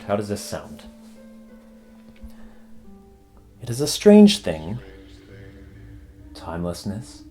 But how does this sound? It is a strange thing. Timelessness.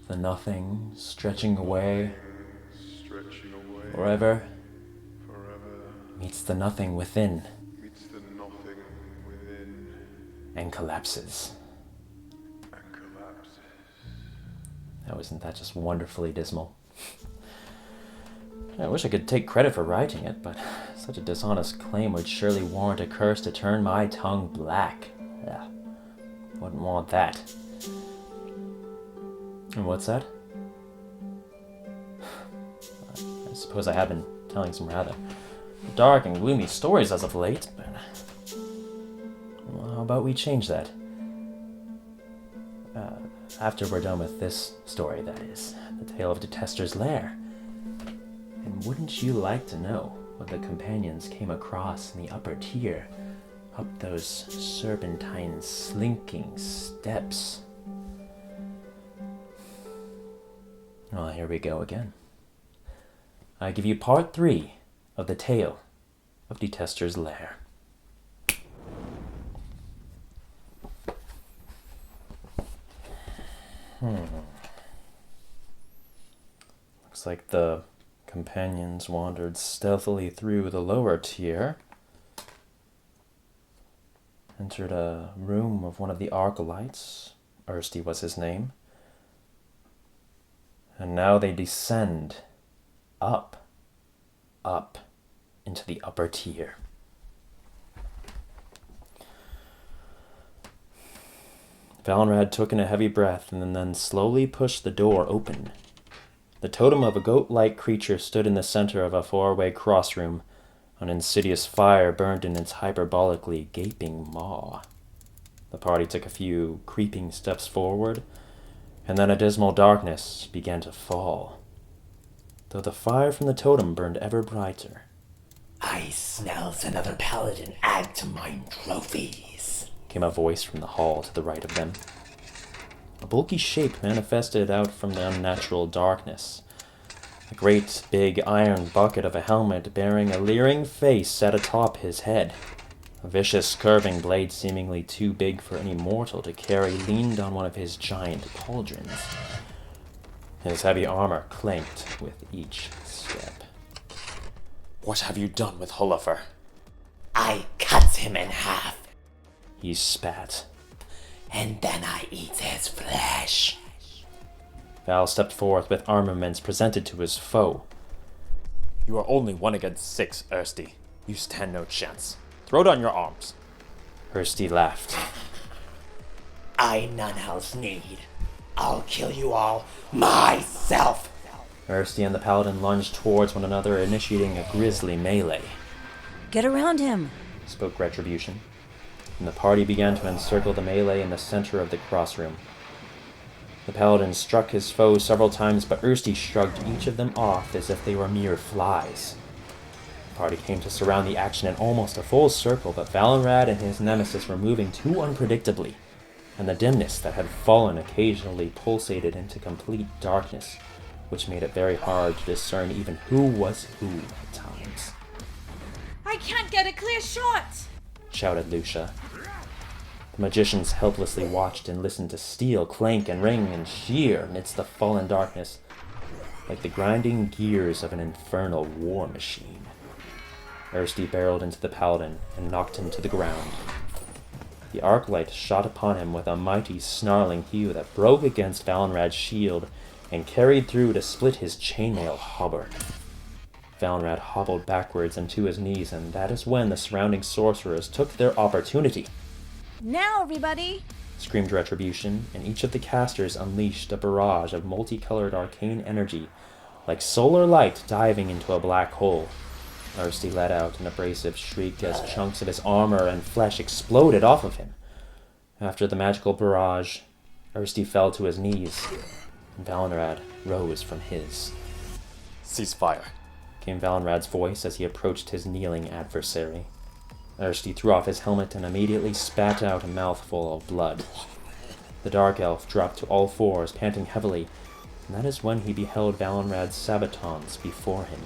The nothing stretching away forever meets the nothing within and collapses. Now, isn't that just wonderfully dismal? I wish I could take credit for writing it, but such a dishonest claim would surely warrant a curse to turn my tongue black. Yeah, wouldn't want that. And what's that? I suppose I have been telling some rather dark and gloomy stories as of late, but well, how about we change that? After we're done with this story, that is, the tale of Detester's Lair. And wouldn't you like to know what the companions came across in the upper tier, up those serpentine slinking steps? Well, here we go again. I give you part 3 of the tale of Detester's Lair. Looks like the companions wandered stealthily through the lower tier, entered a room of one of the Arcolites. Ersty was his name. And now they descend up into the upper tier. Valenrad took in a heavy breath and then slowly pushed the door open. The totem of a goat-like creature stood in the center of a four-way crossroom. An insidious fire burned in its hyperbolically gaping maw. The party took a few creeping steps forward, and then a dismal darkness began to fall, though the fire from the totem burned ever brighter. "I smells another paladin add to mine trophies," came a voice from the hall to the right of them. A bulky shape manifested out from the unnatural darkness. A great big iron bucket of a helmet bearing a leering face sat atop his head. A vicious curving blade seemingly too big for any mortal to carry leaned on one of his giant pauldrons. His heavy armor clanked with each step. "What have you done with Hulafer?" "I cuts him in half, He spat. and then I eats his flesh." Val stepped forth with armaments presented to his foe. "You are only 1 against 6, Ersty. You stand no chance. Throw down your arms." Ersty laughed. "I none else need. I'll kill you all myself." Ersty and the paladin lunged towards one another, initiating a grisly melee. "Get around him," spoke Retribution, and the party began to encircle the melee in the center of the crossroom. The paladin struck his foe several times, but Ersty shrugged each of them off as if they were mere flies. The party came to surround the action in almost a full circle, but Valenrad and his nemesis were moving too unpredictably, and the dimness that had fallen occasionally pulsated into complete darkness, which made it very hard to discern even who was who at times. "I can't get a clear shot!" shouted Lucia. The magicians helplessly watched and listened to steel clank and ring and shear amidst the fallen darkness, like the grinding gears of an infernal war machine. Ersty barreled into the paladin and knocked him to the ground. The arclight shot upon him with a mighty snarling hue that broke against Valenrad's shield and carried through to split his chainmail hauberk. Valenrad hobbled backwards and to his knees, and that is when the surrounding sorcerers took their opportunity. "Now, everybody!" Screamed Retribution, and each of the casters unleashed a barrage of multicolored arcane energy, like solar light diving into a black hole. Ersty let out an abrasive shriek as chunks of his armor and flesh exploded off of him. After the magical barrage, Ersty fell to his knees, and Valenrad rose from his. "Cease fire," came Valenrad's voice as he approached his kneeling adversary. Ersty threw off his helmet and immediately spat out a mouthful of blood. The dark elf dropped to all fours, panting heavily, and that is when he beheld Valenrad's sabatons before him.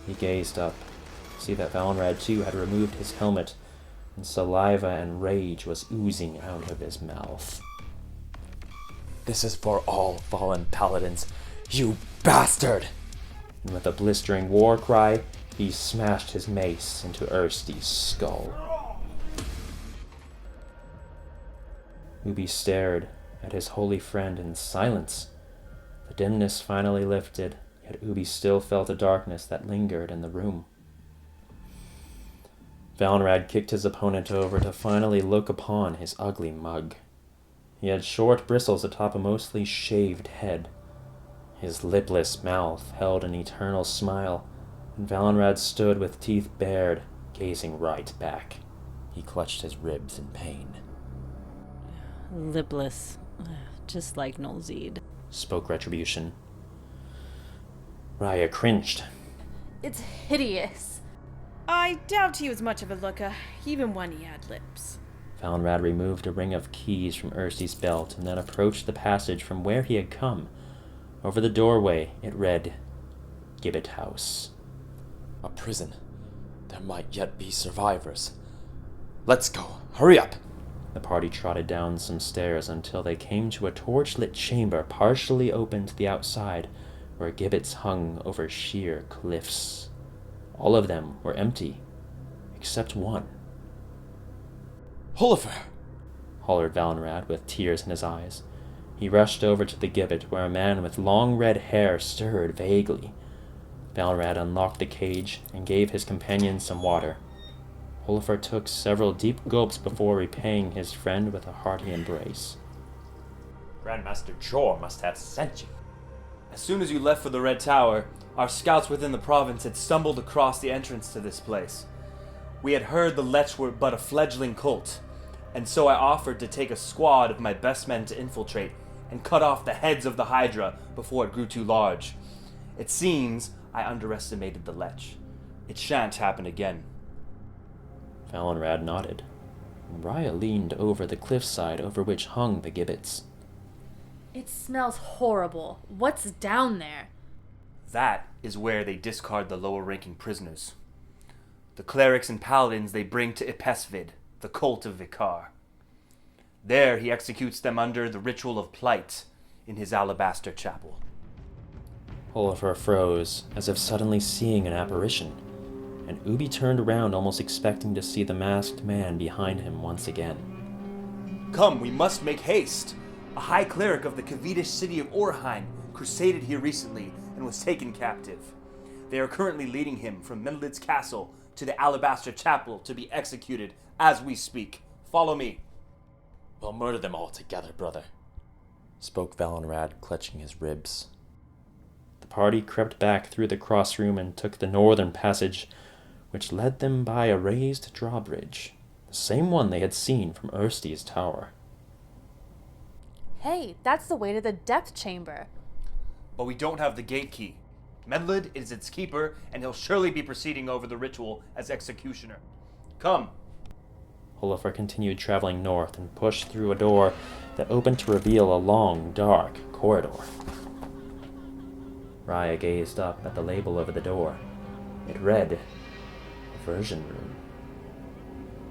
He gazed up, see that Valenrad too had removed his helmet, and saliva and rage was oozing out of his mouth. This is for all fallen paladins, you bastard! And with a blistering war cry, he smashed his mace into Ersty's skull. Ubi stared at his holy friend in silence. The dimness finally lifted, yet Ubi still felt a darkness that lingered in the room. Valenrad kicked his opponent over to finally look upon his ugly mug. He had short bristles atop a mostly shaved head. His lipless mouth held an eternal smile, and Valenrad stood with teeth bared, gazing right back. He clutched his ribs in pain. Lipless. Just like Nolzid. Spoke Retribution. Raya cringed. It's hideous. I doubt he was much of a looker, even when he had lips. Valenrad removed a ring of keys from Ersty's belt and then approached the passage from where he had come. Over the doorway, it read, Gibbet House. A prison. There might yet be survivors. Let's go. Hurry up! The party trotted down some stairs until they came to a torch-lit chamber partially open to the outside, where gibbets hung over sheer cliffs. All of them were empty, except one. Oliver! Hollered Valenrad with tears in his eyes. He rushed over to the gibbet where a man with long red hair stirred vaguely. Valenrad unlocked the cage and gave his companion some water. Oliver took several deep gulps before repaying his friend with a hearty embrace. Grandmaster Jor must have sent you. As soon as you left for the Red Tower, our scouts within the province had stumbled across the entrance to this place. We had heard the Lech were but a fledgling cult, and so I offered to take a squad of my best men to infiltrate and cut off the heads of the Hydra before it grew too large. It seems I underestimated the Lech. It shan't happen again. Valenrad nodded. Raya leaned over the cliffside over which hung the gibbets. It smells horrible. What's down there? That is where they discard the lower-ranking prisoners. The clerics and paladins they bring to Ipesvid, the cult of Vikar. There he executes them under the ritual of plight in his alabaster chapel. Oliver froze, as if suddenly seeing an apparition, and Ubi turned around almost expecting to see the masked man behind him once again. Come, we must make haste! A high cleric of the Kavitish city of Orheim crusaded here recently and was taken captive. They are currently leading him from Menlid's castle to the Alabaster Chapel to be executed as we speak. Follow me. We'll murder them all together, brother, spoke Valenrad, clutching his ribs. The party crept back through the crossroom and took the northern passage, which led them by a raised drawbridge, the same one they had seen from Ersty's tower. Hey, that's the way to the depth chamber. But we don't have the gate key. Menlid is its keeper, and he'll surely be proceeding over the ritual as executioner. Come. Oliver continued traveling north and pushed through a door that opened to reveal a long, dark corridor. Raya gazed up at the label over the door. It read, Version Room.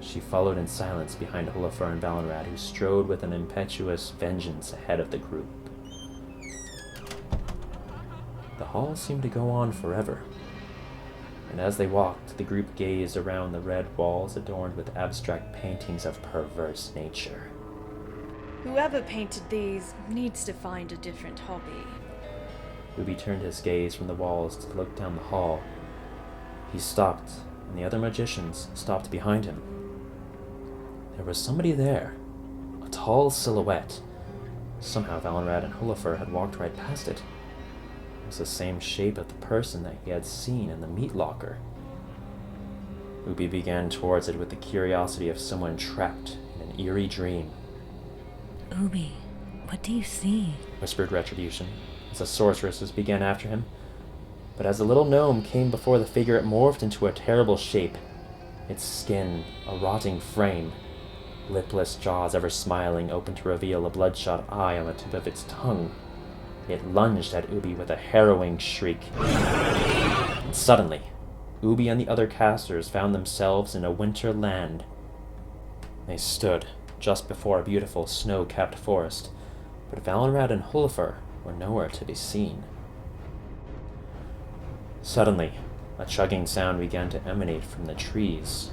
She followed in silence behind Oliver and Valenrad, who strode with an impetuous vengeance ahead of the group. The hall seemed to go on forever, and as they walked, the group gazed around the red walls adorned with abstract paintings of perverse nature. Whoever painted these needs to find a different hobby. Ubi turned his gaze from the walls to look down the hall. He stopped, and the other magicians stopped behind him. There was somebody there, a tall silhouette. Somehow Valenrad and Oliver had walked right past it. It was the same shape of the person that he had seen in the meat locker. Ubi began towards it with the curiosity of someone trapped in an eerie dream. Ubi, what do you see? Whispered Retribution, as the sorceresses began after him. But as the little gnome came before the figure, it morphed into a terrible shape. Its skin, a rotting frame, lipless jaws ever smiling, open to reveal a bloodshot eye on the tip of its tongue. It lunged at Ubi with a harrowing shriek. And suddenly, Ubi and the other casters found themselves in a winter land. They stood just before a beautiful snow-capped forest, but Valenrad and Hollifer were nowhere to be seen. Suddenly, a chugging sound began to emanate from the trees.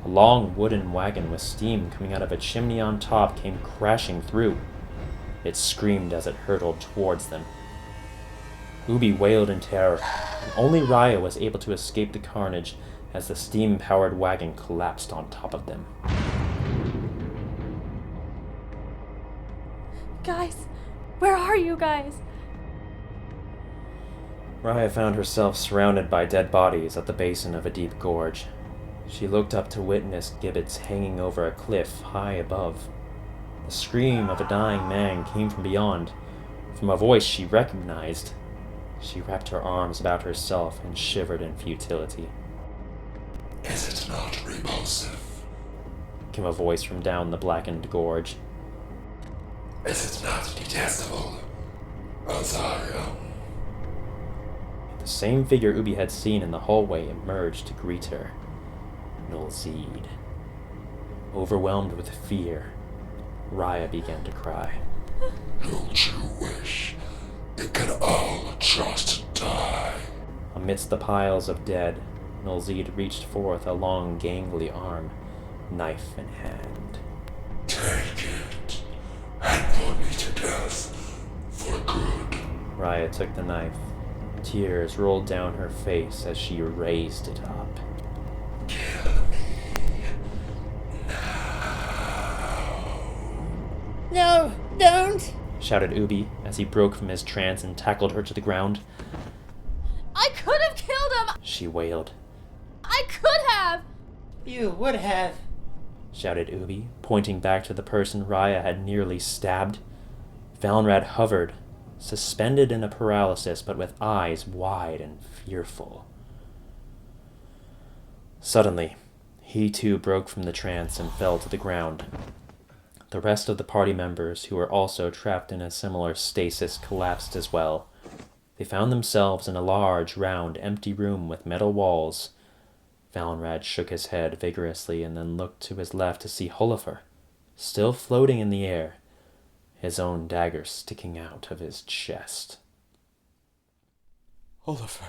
A long wooden wagon with steam coming out of a chimney on top came crashing through. It screamed as it hurtled towards them. Ubi wailed in terror, and only Raya was able to escape the carnage as the steam-powered wagon collapsed on top of them. Guys, where are you guys? Raya found herself surrounded by dead bodies at the basin of a deep gorge. She looked up to witness gibbets hanging over a cliff high above. The scream of a dying man came from beyond, from a voice she recognized. She wrapped her arms about herself and shivered in futility. Is it not repulsive? Came a voice from down the blackened gorge. Is it not detestable? Azaria. The same figure Ubi had seen in the hallway emerged to greet her. Nulzid. Overwhelmed with fear, Raya began to cry. Don't you wish it could all just die? Amidst the piles of dead, Nulzid reached forth a long, gangly arm, knife in hand. Take it and put me to death for good. Raya took the knife. Tears rolled down her face as she raised it up. Kill me now. No, don't! Shouted Ubi as he broke from his trance and tackled her to the ground. I could have killed him! She wailed. I could have! You would have. Shouted Ubi, pointing back to the person Raya had nearly stabbed. Valenrad hovered, suspended in a paralysis, but with eyes wide and fearful. Suddenly, he too broke from the trance and fell to the ground. The rest of the party members, who were also trapped in a similar stasis, collapsed as well. They found themselves in a large, round, empty room with metal walls. Valenrad shook his head vigorously and then looked to his left to see Hollifer, still floating in the air, his own dagger sticking out of his chest. Oliver,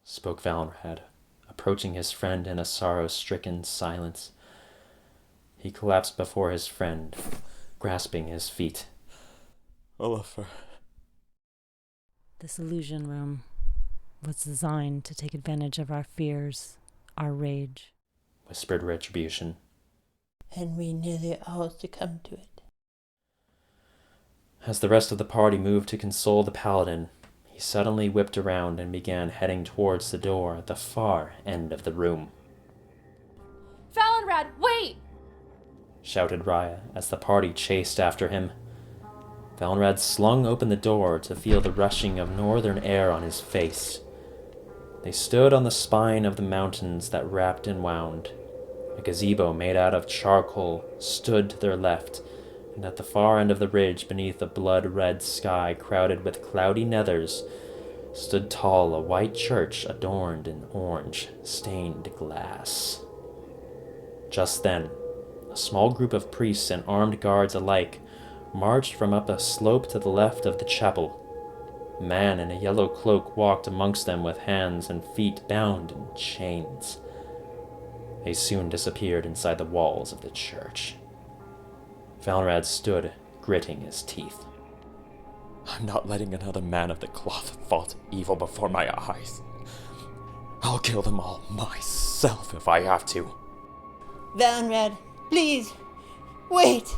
Spoke Valenrad, approaching his friend in a sorrow-stricken silence. He collapsed before his friend, grasping his feet. Oliver. This illusion room was designed to take advantage of our fears, our rage. Whispered Retribution. And we nearly all succumbed to it. As the rest of the party moved to console the paladin, he suddenly whipped around and began heading towards the door at the far end of the room. Valenrad, wait! Shouted Raya as the party chased after him. Valenrad slung open the door to feel the rushing of northern air on his face. They stood on the spine of the mountains that wrapped and wound. A gazebo made out of charcoal stood to their left, and at the far end of the ridge beneath a blood-red sky crowded with cloudy nethers stood tall a white church adorned in orange, stained glass. Just then, a small group of priests and armed guards alike marched from up a slope to the left of the chapel. A man in a yellow cloak walked amongst them with hands and feet bound in chains. They soon disappeared inside the walls of the church. Valenrad stood, gritting his teeth. I'm not letting another man of the cloth fall to evil before my eyes. I'll kill them all myself if I have to. Valenrad, please, wait!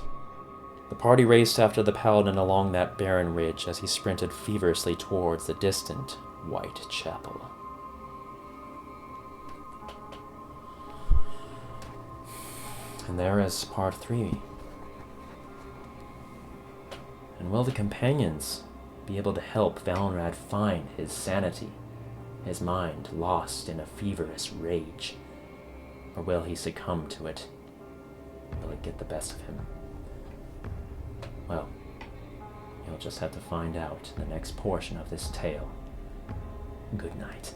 The party raced after the paladin along that barren ridge as he sprinted feverishly towards the distant white chapel. And there is part 3. And will the companions be able to help Valenrad find his sanity, his mind lost in a feverish rage? Or will he succumb to it? Will it get the best of him? Well, you'll just have to find out in the next portion of this tale. Good night.